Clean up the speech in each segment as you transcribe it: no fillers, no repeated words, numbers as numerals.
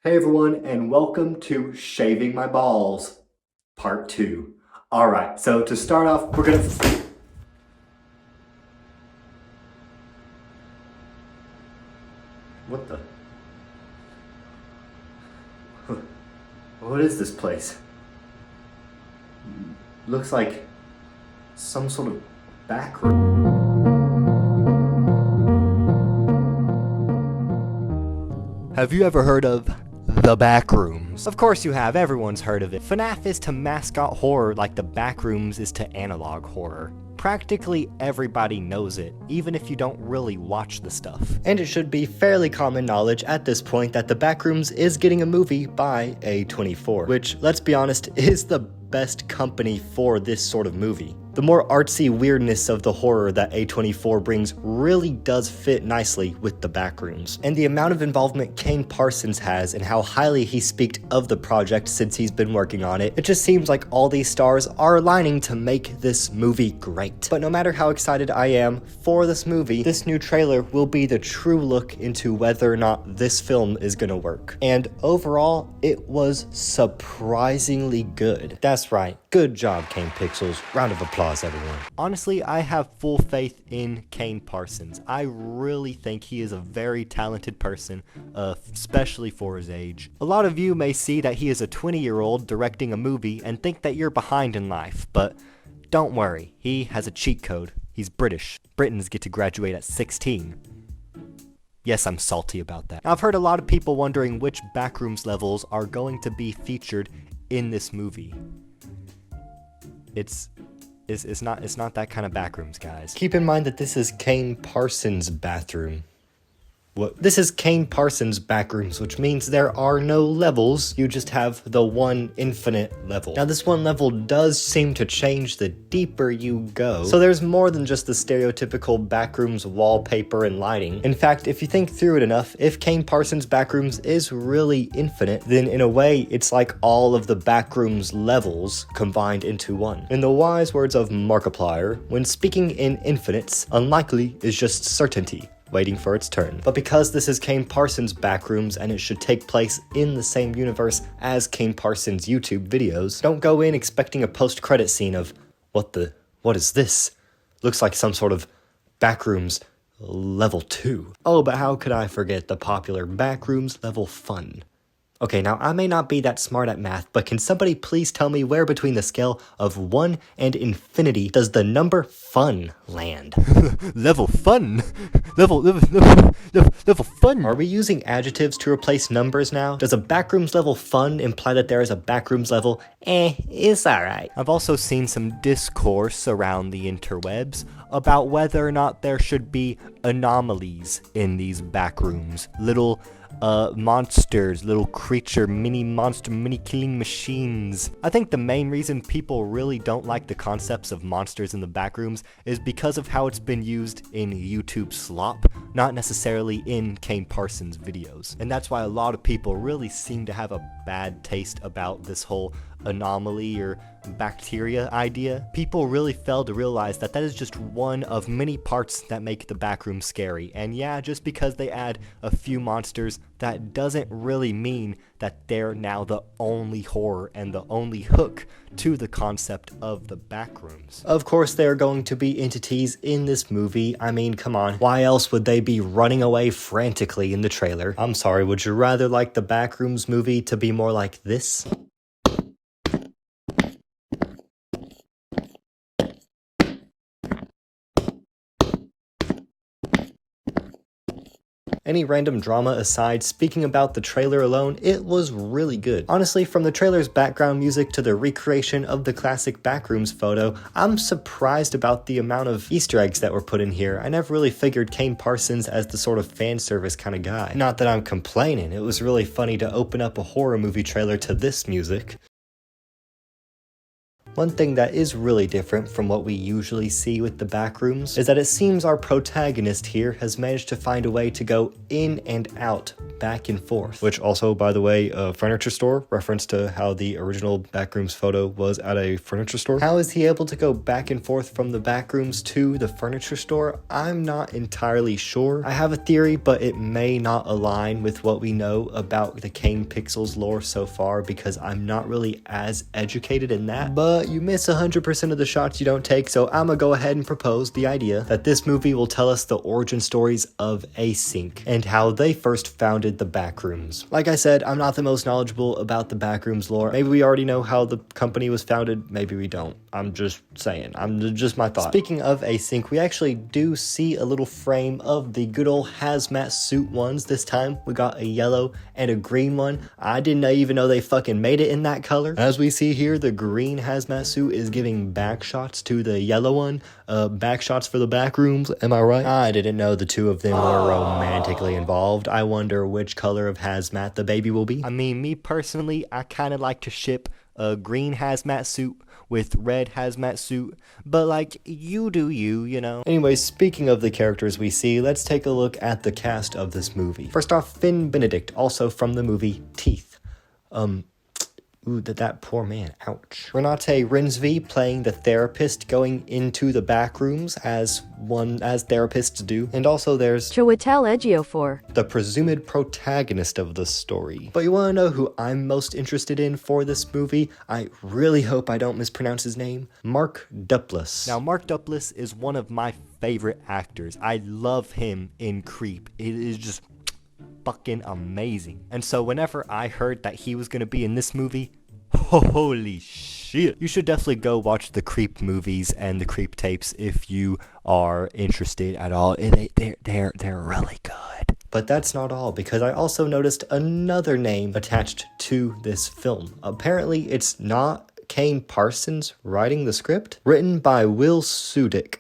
Hey everyone, and welcome to Shaving My Balls, Part 2. Alright, so to start off, we're gonna... What the... What is this place? Looks like some sort of back room. Have you ever heard of the Backrooms? Of course you have, everyone's heard of it. FNAF is to mascot horror like the Backrooms is to analog horror. Practically everybody knows it, even if you don't really watch the stuff. And it should be fairly common knowledge at this point that the Backrooms is getting a movie by A24, which, let's be honest, is the best company for this sort of movie. The more artsy weirdness of the horror that A24 brings really does fit nicely with the Backrooms. And the amount of involvement Kane Pixels has and how highly he speaked of the project since he's been working on it, it just seems like all these stars are aligning to make this movie great. But no matter how excited I am for this movie, this new trailer will be the true look into whether or not this film is gonna work. And overall, it was surprisingly good. That's right, good job, Kane Pixels. Round of applause, everyone. Honestly, I have full faith in Kane Pixels. I really think he is a very talented person, especially for his age. A lot of you may see that he is a 20-year-old directing a movie and think that you're behind in life, but don't worry, he has a cheat code. He's British. Britons get to graduate at 16. Yes, I'm salty about that. Now, I've heard a lot of people wondering which Backrooms levels are going to be featured in this movie. It's not that kind of Backrooms, guys. Keep in mind that this is Kane Pixels' bathroom. What? This is Kane Pixels' Backrooms, which means there are no levels, you just have the one infinite level. Now this one level does seem to change the deeper you go, so there's more than just the stereotypical Backrooms wallpaper and lighting. In fact, if you think through it enough, if Kane Pixels' Backrooms is really infinite, then in a way, it's like all of the Backrooms levels combined into one. In the wise words of Markiplier, when speaking in infinites, unlikely is just certainty waiting for its turn. But because this is Kane Pixels' Backrooms and it should take place in the same universe as Kane Pixels' YouTube videos, don't go in expecting a post-credit scene of, what is this? Looks like some sort of Backrooms level 2. Oh, but how could I forget the popular Backrooms level fun? Okay, now I may not be that smart at math, but can somebody please tell me where between the scale of 1 and infinity does the number fun land? Level fun? Level fun? Are we using adjectives to replace numbers now? Does a Backrooms level fun imply that there is a Backrooms level it's alright? I've also seen some discourse around the interwebs about whether or not there should be anomalies in these Backrooms. Little monsters, little creature, mini monster, mini killing machines. I think the main reason people really don't like the concepts of monsters in the Backrooms is because of how it's been used in YouTube slop, not necessarily in Kane Pixels videos. And that's why a lot of people really seem to have a bad taste about this whole anomaly or bacteria idea. People really fail to realize that that is just one of many parts that make the Backrooms scary. And yeah, just because they add a few monsters, that doesn't really mean that they're now the only horror and the only hook to the concept of the Backrooms. Of course, there are going to be entities in this movie. I mean, come on. Why else would they be running away frantically in the trailer? I'm sorry, would you rather like the Backrooms movie to be more like this? Any random drama aside, speaking about the trailer alone, it was really good. Honestly, from the trailer's background music to the recreation of the classic Backrooms photo, I'm surprised about the amount of Easter eggs that were put in here. I never really figured Kane Pixels as the sort of fan service kind of guy. Not that I'm complaining, it was really funny to open up a horror movie trailer to this music. One thing that is really different from what we usually see with the Backrooms is that it seems our protagonist here has managed to find a way to go in and out, back and forth. Which also, by the way, a furniture store, reference to how the original Backrooms photo was at a furniture store. How is he able to go back and forth from the Backrooms to the furniture store? I'm not entirely sure. I have a theory, but it may not align with what we know about the Kane Pixels lore so far because I'm not really as educated in that. But you miss 100% of the shots you don't take, so I'm gonna go ahead and propose the idea that this movie will tell us the origin stories of Async and how they first founded the Backrooms. Like I said, I'm not the most knowledgeable about the Backrooms lore. Maybe we already know how the company was founded, maybe we don't. I'm just saying, just my thought. Speaking of Async, we actually do see a little frame of the good old hazmat suit ones. This time we got a yellow and a green one. I didn't even know they fucking made it in that color. As we see here, the green hazmat suit is giving back shots to the yellow one. Back shots for the Backrooms, am I right? I didn't know the two of them were romantically involved. I wonder which color of hazmat the baby will be. I mean, me personally, I kind of like to ship a green hazmat suit with red hazmat suit, but like, you do you, you know? Anyways, speaking of the characters we see, let's take a look at the cast of this movie. First off, Finn Benedict, also from the movie Teeth. Ooh, that poor man, ouch. Renate Rinsby playing the therapist going into the Backrooms as therapists do. And also there's Chiwetel Ejiofor, the presumed protagonist of the story. But you wanna know who I'm most interested in for this movie? I really hope I don't mispronounce his name. Mark Duplass. Now, Mark Duplass is one of my favorite actors. I love him in Creep. It is just fucking amazing. And so whenever I heard that he was gonna be in this movie, holy shit. You should definitely go watch the Creep movies and the Creep tapes if you are interested at all. They're really good. But that's not all, because I also noticed another name attached to this film. Apparently it's not Kane Parsons writing the script. Written by Will Sudick.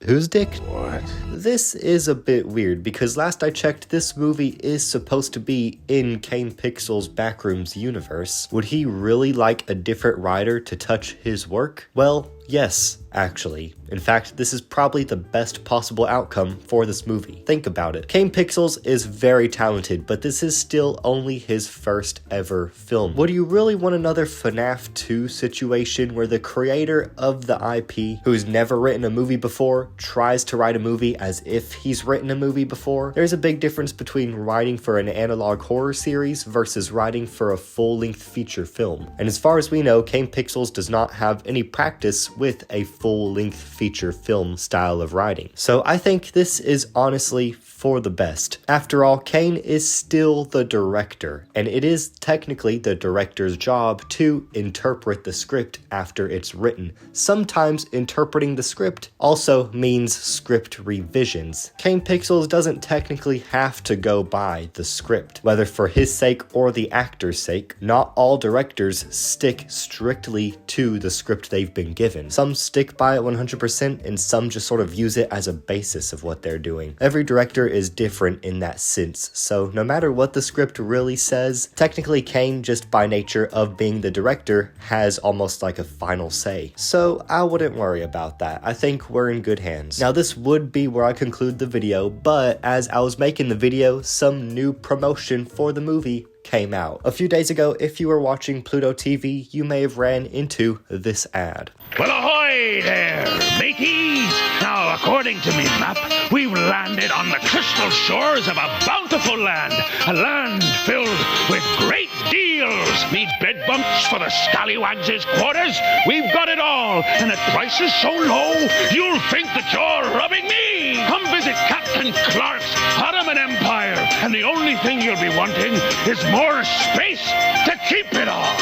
Who's Dick? What? This is a bit weird because last I checked, this movie is supposed to be in Kane Pixels' Backrooms universe. Would he really like a different writer to touch his work? Well, yes, actually. In fact, this is probably the best possible outcome for this movie. Think about it. Kane Pixels is very talented, but this is still only his first ever film. Would you really want another FNAF 2 situation where the creator of the IP, who's never written a movie before, tries to write a movie as if he's written a movie before? There's a big difference between writing for an analog horror series versus writing for a full-length feature film. And as far as we know, Kane Pixels does not have any practice with a full-length feature film style of writing. So I think this is honestly for the best. After all, Kane is still the director, and it is technically the director's job to interpret the script after it's written. Sometimes interpreting the script also means script revisions. Kane Pixels doesn't technically have to go by the script, whether for his sake or the actor's sake. Not all directors stick strictly to the script they've been given. Some stick by it 100%, and some just sort of use it as a basis of what they're doing. Every director is different in that sense, so no matter what the script really says, technically Kane, just by nature of being the director, has almost like a final say. So I wouldn't worry about that. I think we're in good hands. Now this would be where I conclude the video, but as I was making the video, some new promotion for the movie came out. A few days ago, if you were watching Pluto TV, you may have ran into this ad. Well, ahoy there, mateys! Now, according to me map, we've landed on the crystal shores of a bountiful land. A land filled with great deals. Need bed bunks for the scallywags' quarters? We've got it all, and at prices so low, you'll think that you're robbing me. Come visit Captain Clark's Ottoman Empire, and the only thing you'll be wanting is more space to keep it all.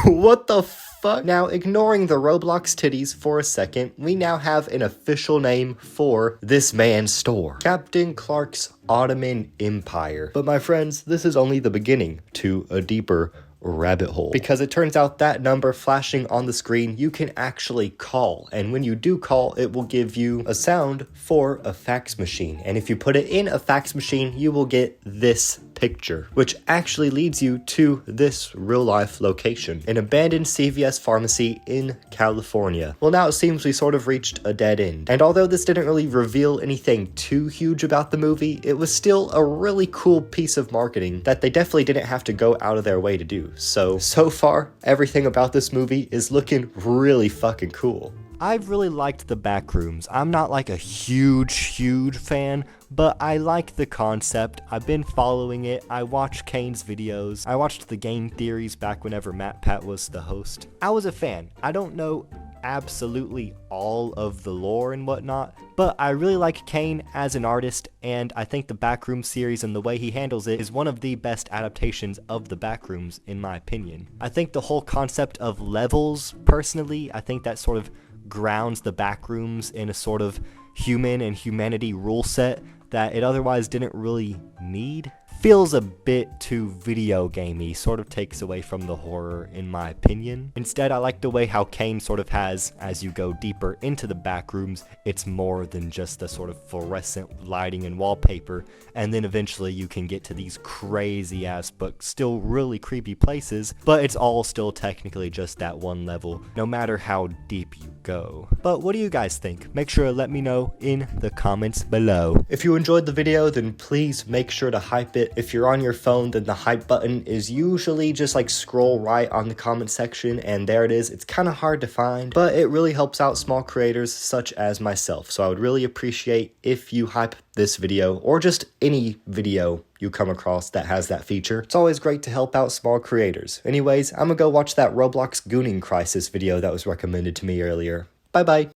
What the fuck? Now, ignoring the Roblox titties for a second, we now have an official name for this man's store. Captain Clark's Ottoman Empire. But my friends, this is only the beginning to a deeper rabbit hole, because it turns out that number flashing on the screen you can actually call, and when you do call, it will give you a sound for a fax machine, and if you put it in a fax machine, you will get this picture, which actually leads you to this real-life location, an abandoned CVS pharmacy in California. Well, now it seems we sort of reached a dead end, and although this didn't really reveal anything too huge about the movie, it was still a really cool piece of marketing that they definitely didn't have to go out of their way to do. So far, everything about this movie is looking really fucking cool. I've really liked the Backrooms. I'm not like a huge fan, but I like the concept. I've been following it. I watch Kane's videos. I watched the game theories back whenever Matt Pat was the host. I was a fan. I don't know absolutely all of the lore and whatnot, but I really like Kane as an artist, and I think the Backrooms series and the way he handles it is one of the best adaptations of the Backrooms, in my opinion. I think the whole concept of levels, personally, I think that sort of grounds the Backrooms in a sort of human and humanity rule set that it otherwise didn't really need. Feels a bit too video gamey, sort of takes away from the horror in my opinion. Instead, I like the way how Kane sort of has, as you go deeper into the Backrooms, it's more than just a sort of fluorescent lighting and wallpaper, and then eventually you can get to these crazy ass but still really creepy places, but it's all still technically just that one level, no matter how deep you go. But what do you guys think? Make sure to let me know in the comments below. If you enjoyed the video, then please make sure to hype it. If you're on your phone, then the hype button is usually just like scroll right on the comment section, and there it is. It's kind of hard to find, but it really helps out small creators such as myself. So I would really appreciate if you hype this video, or just any video you come across that has that feature. It's always great to help out small creators. Anyways, I'm gonna go watch that Roblox Gooning Crisis video that was recommended to me earlier. Bye bye.